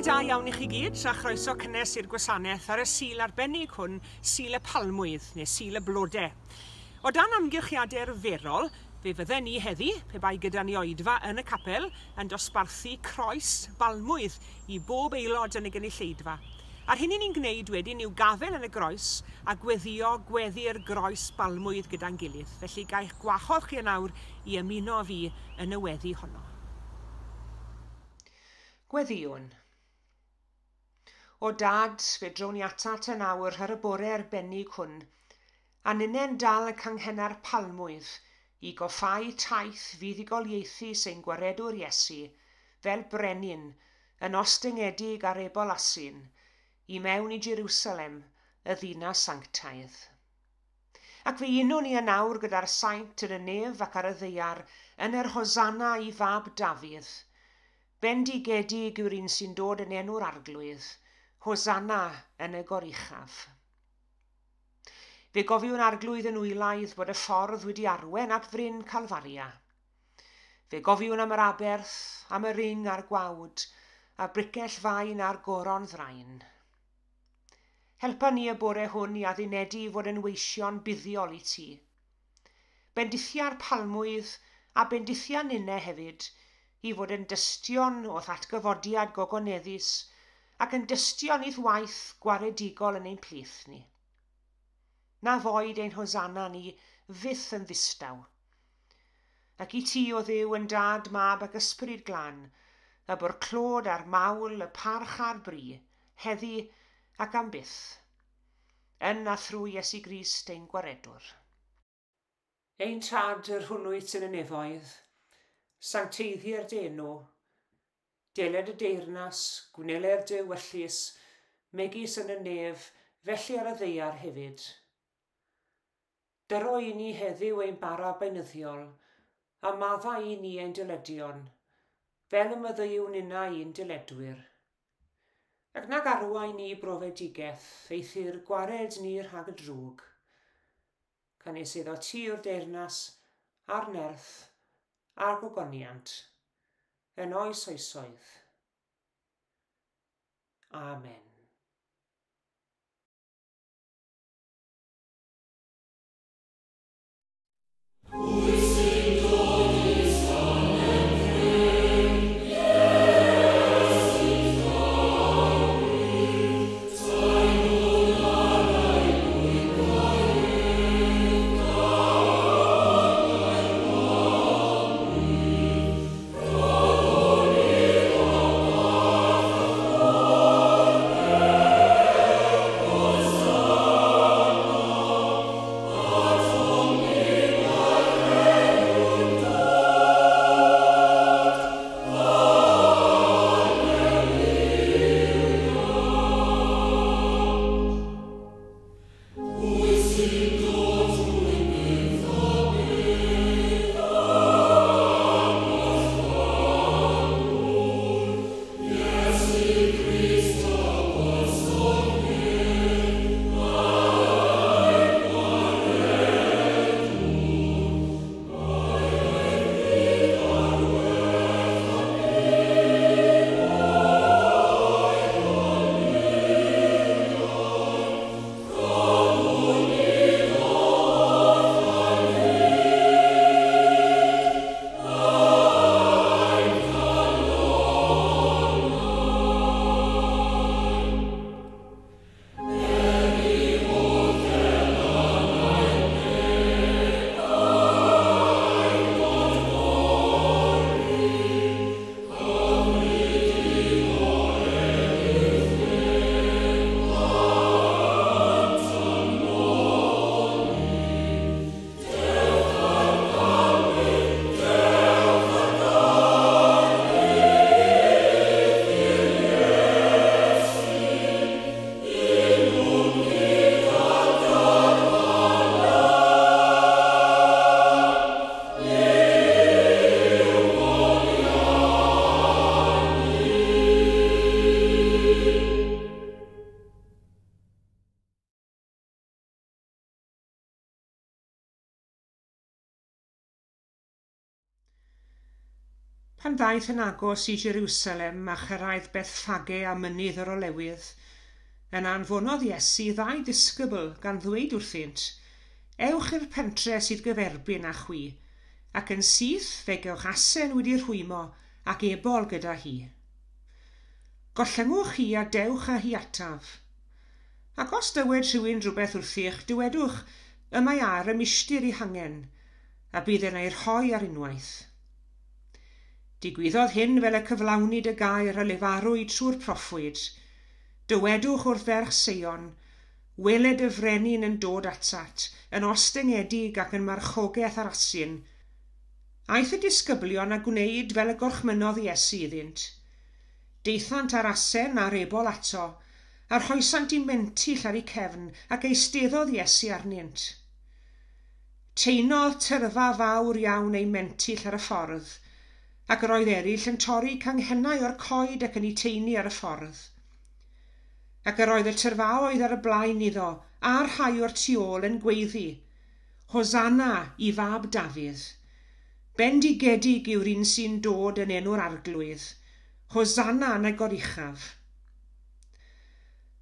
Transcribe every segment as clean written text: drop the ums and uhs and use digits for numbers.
da iawn I chi gyd, a chroeso cynnes i'r gwasanaeth ar y sil arbennig hwn, sil y palmwydd neu sil y blodau. O dan amgylchiadau arferol, fe fydden ni heddi, pe bai gyda ni oedfa yn y capel, yn dosbarthu croes balmwydd I bob aelod yn y gynulleidfa. A'r hyn ni'n gwneud wedyn yw gafel yn y groes a gweddio gweddi'r groes balmwydd gyda'n gilydd. Felly gael gwahodd chi yn awr I ymuno fi yn y weddi honno. Gweddiwn. O dad, fe drown ni atat yn awr ar y bore arbennig hwn, a nynen dal y canghenna'r palmwydd I goffau taith fuddugoliaethu sy'n gwaredwr Iesu, fel brenin, yn ostyngedig ar ebol asyn, I mewn I Jerusalem, y ddinas sanctaidd. Ac fe unwn ni yn awr gyda'r saint yn y nef ac ar y ddeiar yn yr hosanna I fab Dafydd. Bendigedig yw'r un sy'n dod yn enw'r arglwydd, hosanna yn y goruchaf. Fe gofiwn arglwydd yn wylaidd bod y ffordd wedi arwen at fryn Calfaria. Fe gofiwn am yr aberth, am y ring a'r gwawd, a bricell fain a'r goron ddraen. Helpa ni y bore hwn I addunedi fod yn weision buddiol I ti. Bendithia'r palmwydd a bendithia ninne hefyd, I fod yn dystion o ddatgyfodiad gogoneddus ac yn dystion i'th waith gwaredigol yn ein plith ni. Na foed ein hosanna ni fyth yn ddistaw. Ac I ti o Dduw yn dad, mab ac ysbryd glân, y bwr clod a'r mawl, y parch a'r bri, heddi ac am byth. Yn a thrwy Iesu Grist ein gwaredwr. Ein tad yr hwnnwyt yn y nefoedd, sancteiddi'r denw, deled y deyrnas, gwneler dy wyllus, megis yn y nef, felly ar y ddeiar hefyd. Dyro I ni heddiw ein bara beinyddiol, a madda I ni ein dyledion, fel y myddyiwn unna i'n dyledwyr. Ac nag arwain ni brofedigaeth, eithir gwared ni rhag y drwg. Canes iddo ti o'r deyrnas, a'r nerth, a'r gogoniant, yn oes oesoedd. Amen. Pan ddaeth yn agos I Jerusalem a chyrraedd Bethfage a mynydd yr Olewydd, yn anfonodd Iesu ddau disgybl gan ddweud wrthynt, ewch i'r pentre sydd gyferbyn â chwi, ac yn syth fe gewch asen wedi rhwymo ac ebol gyda hi. Gollyngwch hi a dewch â hi ataf. Ac os dywed rhywun rhywbeth wrthych, dywedwch y mae ar y milltir I hangen, a bydd yna ei rhoi ar unwaith. Digwyddodd hyn fel y cyflawnid y gair a lefarwyd trwy'r proffwyd. Dywedwch wrth ferch Seion, weled y frenin yn dod atat, yn ostengedig ac yn marchogaeth ar asyn. Aeth y disgyblion a gwneud fel y gorchmynodd Iesu iddynt. Deithant ar asen a'r ebol ato, a rhoesant I mentyll ar ei cefn ac eisteddodd Iesu arnynt. Teinodd tyrfa fawr iawn ei mentyll ar y ffordd, ac yr oedd eraill yn torri canghennau o'r coed ac yn ei teinu ar y ffordd. Ac yr oedd y tyrfaoedd ar y blaen iddo, a'r rhai o'r tu ôl yn gweiddi, Hosanna I fab Dafydd. Bendigedig yw'r un sy'n dod yn enw'r arglwydd. Hosanna yn y goruchaf.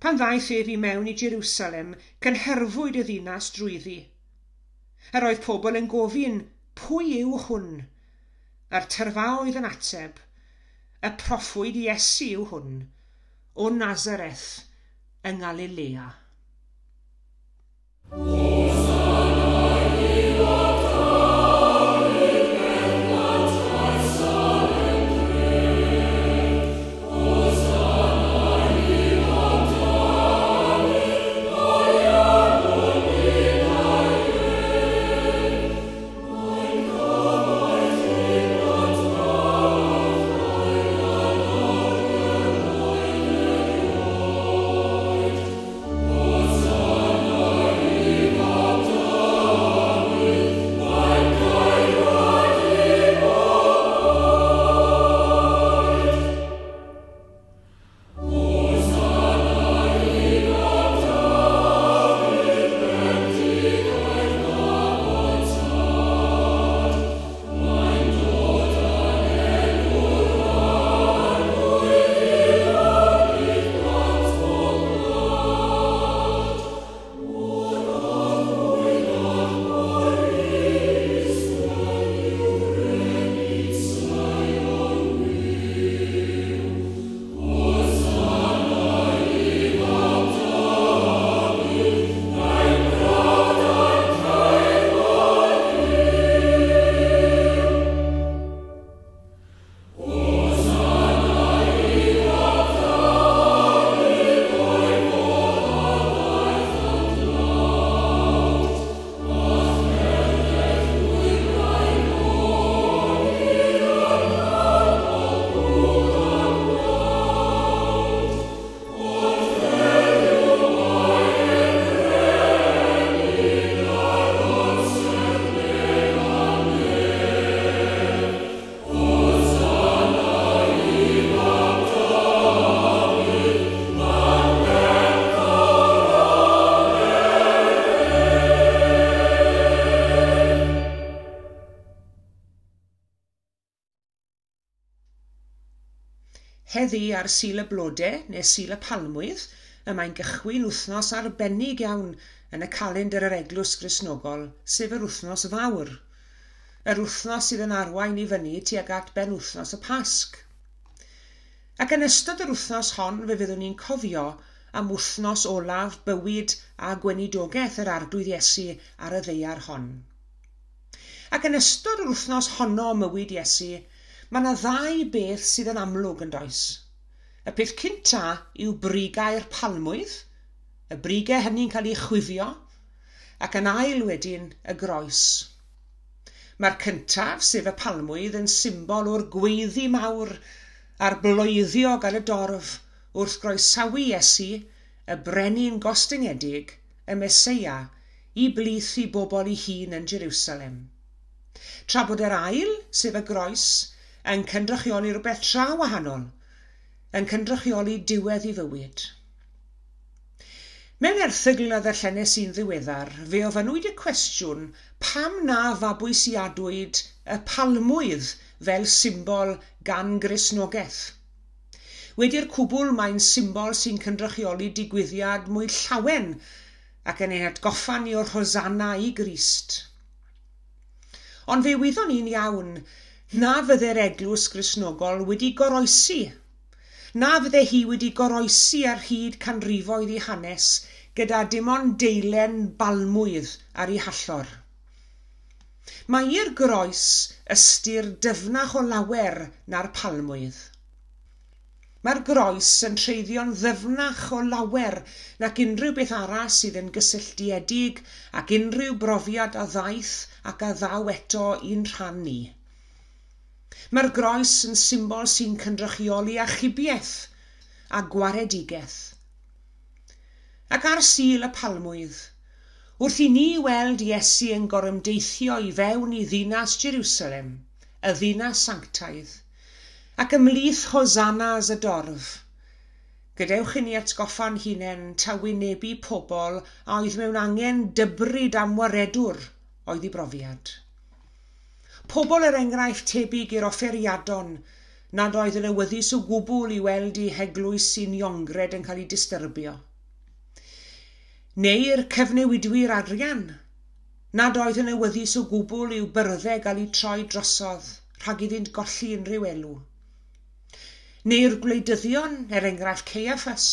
Pan ddaeth ef I mewn I Jerusalem, cynhyrfwyd y ddinas drwyddi. Yr oedd pobl yn gofyn, pwy yw hwn? A'r tyrfaoedd yn ateb, y proffwyd Iesu yw hwn, o Nazareth yng Galilea. Heddi ar Sul y Blodau neu Sul y Palmwydd, y mae'n gychwyn wythnos arbennig iawn yn y calendr yr Eglwys Gristnogol, sef yr wythnos fawr. Yr wythnos sydd yn arwain I fyny tuag at ben wythnos y Pasg. Ac yn ystod yr wythnos hon fe fyddwn ni'n cofio am wythnos olaf bywyd a gweinidogaeth yr arglwydd Iesu ar y ddaear hon. Ac yn ystod yr wythnos honno mywyd Iesu, mae yna ddau beth sydd yn amlwg yn does. Y peth cynta yw brigau'r palmwydd, y brigau hynny'n cael ei chwifio, ac yn ail wedyn y groes. Mae'r cyntaf, sef y palmwydd, yn symbol o'r gweiddi mawr a'r bloeddiog ar y dorf wrth groesawu Iesu, y brenin gostyngiedig, y Meseia, I blith I bobl I hun yn Jerusalem. Tra bod yr ail, sef y groes, yn cynrychioli rhywbeth tra wahanol, yn cynrychioli diwedd I fywyd. Mewn erthygl a ddarllenes i'n ddiweddar, fe ofynnwyd y cwestiwn pam na fabwysiadwyd y palmwydd fel symbol gan Gristnogaeth. Wedi'r cwbl mae'n symbol sy'n cynrychioli digwyddiad mwy llawen ac yn ein atgoffa ni o'r Hosanna i Grist. Ond fe wyddon ni'n iawn na fydde'r eglwys Gristnogol wedi goroesi, na fydde hi wedi goroesi ar hyd canrifoedd ei hanes gyda dim ond deilen balmwydd ar ei hallor. Mae i'r groes ystyr dyfnach o lawer na'r palmwydd. Mae'r groes yn treiddio'n ddyfnach o lawer nac unrhyw beth arall sydd yn gysylltiedig ac unrhyw brofiad a ddaeth ac a ddaw eto i'n rhan ni. Mae'r groes yn symbol sy'n cynrychioli achubiaeth a gwaredigaeth. Ac ar sul y palmwydd, wrth i ni weld Iesu yn gorymdeithio i fewn i ddinas Jerusalem, y ddinas sanctaidd, ac ymlith Hosannas y dorf, gadewch i ni atgoffa'n hunain ta wynebu pobl a oedd mewn angen dybryd am waredwr oedd ei brofiad. Pobl yr enghraifft tebyg i'r offeriadon nad oedd yn awyddus o gwbl i weld eu heglwys sy'n iongred yn cael ei disturbio. Neu'r cyfnewidwyr arian nad oedd yn awyddus o gwbl i'w byrddau gael ei troi drosodd rhag iddynt golli unrhyw elw. Neu'r gwleidyddion, enghraifft Caiaffas,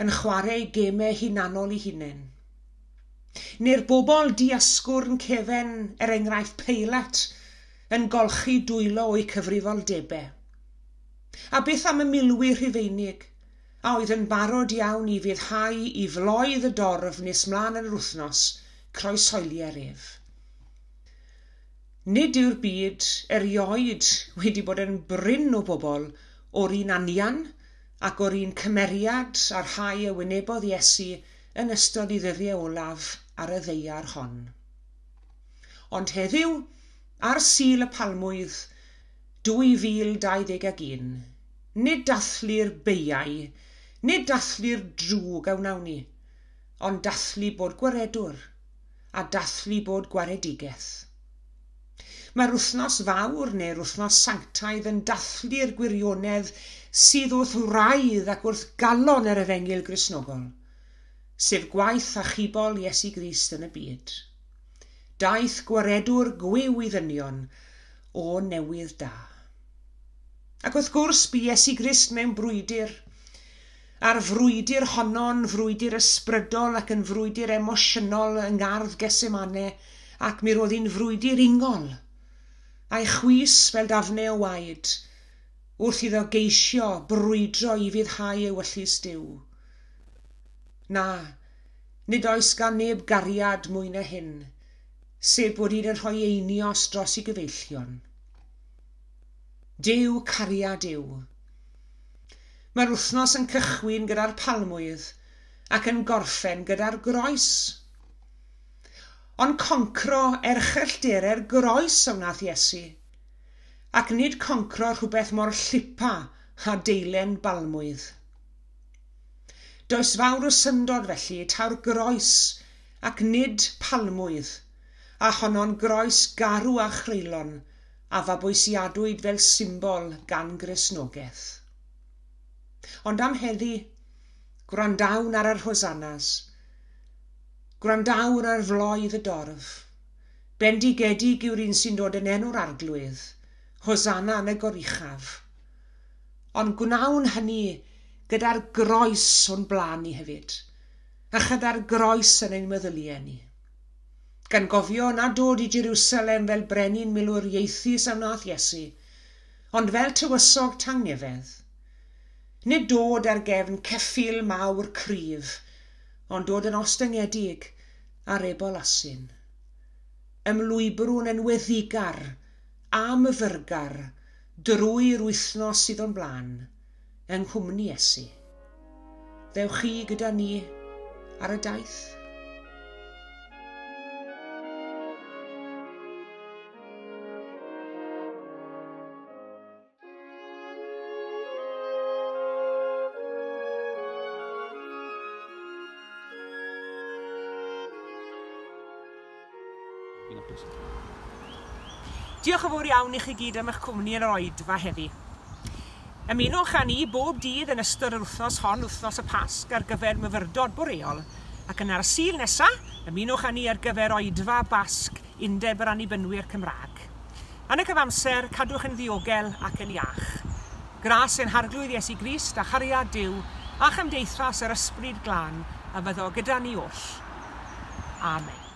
yn chwarae gemau hunanol ei hunain. Neu'r bobl diasgwrn cefen, enghraifft Peilat, yn golchi dwylo o'i cyfrifoldebau. A beth am y milwyr Rhufeinig, a oedd yn barod iawn i foddhau i floedd y dorf nes mlaen yn yr wythnos, croeshoeliau'r ef. Nid yw'r byd erioed wedi bod yn bryn o bobl o'r un anian ac o'r un cymeriad a'r rhai y wynebodd Iesu yn ystod ei ddyddiau olaf ar y ddeiar hon. Ond heddiw, ar sul y palmwydd 2021, nid dathlu'r beiau, nid dathlu'r drwg a wnawn ni, ond dathlu bod gwaredwr a dathlu bod gwaredigaeth. Mae'r wythnos fawr neu'r wythnos sanctaidd yn dathlu'r gwirionedd sydd wrth wraidd ac wrth galon yr efengil Gristnogol, sef gwaith achubol Iesu Grist yn y byd. Daeth gwaredwr gwyw i ddynion o newydd da. Ac wrth gwrs bu Iesu Grist mewn brwydr, a'r frwydr honno'n frwydr ysbrydol ac yn frwydr emosiynol yng ngardd Gesemane, ac mi roedd hi'n frwydr ungol, a'i chwys fel dafnau o waed, wrth iddo geisio brwydro i foddhau ewyllus Duw. Na, nid oes gan neb gariad mwy na hyn, sef bod hi'n rhoi einios dros ei gyfeillion. Duw cariad yw. Mae'r wythnos yn cychwyn gyda'r palmwydd ac yn gorffen gyda'r groes. Ond concro erchylldere'r groes o wnaeth Iesu, ac nid concro rhywbeth mor llipa a deilen balmwydd. Does fawr o syndod felly taw'r groes ac nid palmwydd, a honno'n groes garw a chreulon a fabwysiadwyd fel symbol gan Gristnogaeth. Ond am heddi, gwrandawn ar yr Hosannas, gwrandawn ar floedd y dorf, bendigedig yw'r un sy'n dod yn enw'r arglwydd, Hosanna yn y goruchaf. Ond gwnawn hynny gyda'r groes o'n blaen ni hefyd, a chyda'r groes yn ein meddyliau ni. Gan gofio na dod i Jerusalem fel brenin milwriaethus a wnaeth Iesu, ond fel tywysog tangnefedd. Nid dod ar gefn ceffil mawr cryf, ond dod yn ostyngedig ar ebol asyn. Ymlwybrwn yn weddigar a myfyrgar drwy'r wythnos sydd o'n blaen yng nghwmni Iesu. Ddewch chi gyda ni ar y daith. Una presa. Diolch yn fawr iawn i chi gyd am eich cwmni yn yr oedfa heddi. Ymunwch â ni bob dydd yn ystod yr wythnos hon, wythnos y Pasg, ar gyfer myfyrdod boreol, ac yn ar y Sul nesaf, ymunwch â ni ar gyfer oedfa Basg Undeb yr Annibynwyr Cymraeg. Yn y cyfamser, cadwch yn ddiogel ac yn iach. Gras ein harglwydd Iesu Grist a chariad Duw a chymdeithas yr ysbryd glân a fyddo gyda ni oll. Amen.